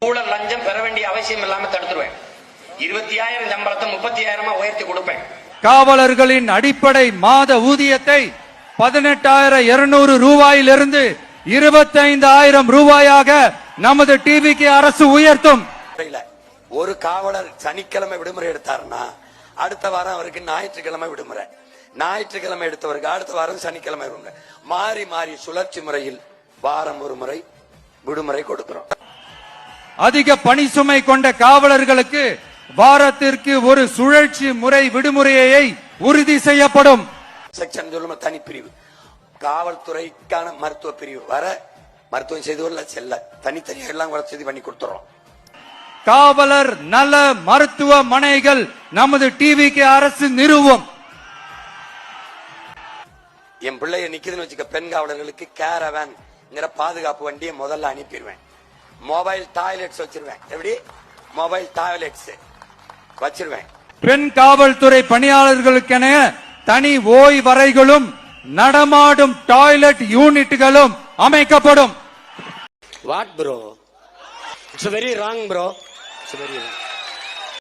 ஊழல் லஞ்சம் பெற வேண்டிய அவசியம் இல்லாம தடுத்துருவேன். 20,000 சம்பளத்தை 30,000 உயர்த்தி கொடுப்பேன். காவலர்களின் அடிப்படை மாத ஊதியத்தை 18,200 ரூபாயிலிருந்து 25,000 ரூபாயாக நமது டிவிக்கு அரசு உயர்த்தும். ஒரு காவலர் சனிக்கிழமை விடுமுறை எடுத்தாருன்னா அடுத்த வாரம் அவருக்கு ஞாயிற்றுக்கிழமை விடுமுறை, ஞாயிற்றுக்கிழமை எடுத்தவருக்கு அடுத்த வாரம் சனிக்கிழமை விடுமுறை, மாறி மாறி சுழற்சி முறையில் வாரம் ஒரு முறை விடுமுறை கொடுக்கிறோம். அதிக பணி சுமை கொண்ட காவலர்களுக்கு வாரத்திற்கு ஒரு சுழற்சி முறை விடுமுறையை உறுதி செய்யப்படும். செக்ஷன் சொல்லும் தனிப்பிரிவு, காவல்துறைக்கான மருத்துவ பிரிவு வர மருத்துவம் செய்து செல்ல தனித்தனியாக எல்லாம் கூட செய்து பண்ணி கொடுத்துறோம். காவலர் நல மருத்துவமனைகள் நமது டிவிக்கு அரசு நிறுவும். என் பிள்ளைய நிக்குதுன்னு வச்சுக்க, பெண் காவலர்களுக்கு கேரவேன் பாதுகாப்பு வண்டியை முதல்ல அனுப்பிடுவேன். மொபைல் டாய்லெட்ஸ் வச்சிருவேன். எப்படி மொபைல் டாய்லெட்ஸ் வச்சிருவேன். பெண் காவல்துறை பணியாளர்களுக்கென தனி ஓய்வறைகளும் நடமாடும் டாய்லெட் யூனிட்டுகளும் அமைக்கப்படும். What bro? It's very wrong bro. It's very wrong.